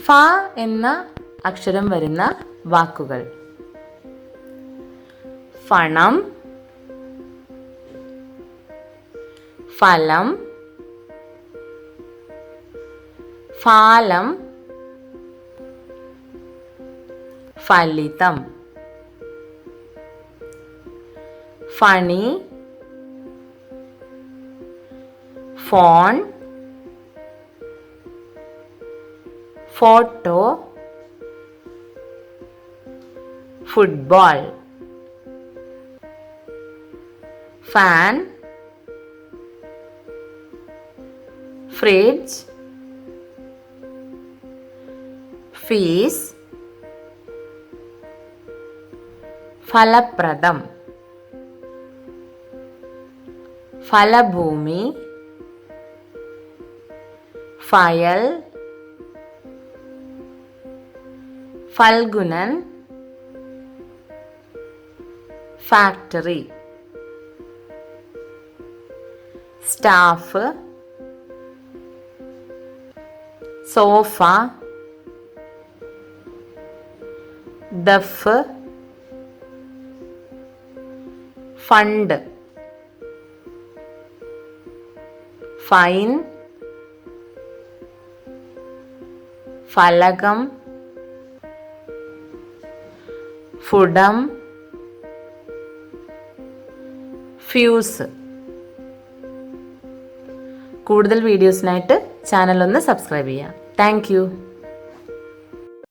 ഫ എന്ന അക്ഷരം വരുന്ന വാക്കുകൾ: ഫണം, ഫലം, ഫാലം, ഫലിതം. ഫണി, phone, photo, football. Fan, fridge, fees, ഫലപ്രദം, ഫലഭൂമി, file, Phalgunan, factory. Staff, sofa, ദഫ്, ഫണ്ട്, ഫൈൻ, ഫലകം, ഫുഡം, ഫ്യൂസ്. കൂടുതൽ വീഡിയോസിനായിട്ട് ചാനൽ ഒന്ന് സബ്സ്ക്രൈബ് ചെയ്യാം. Thank U.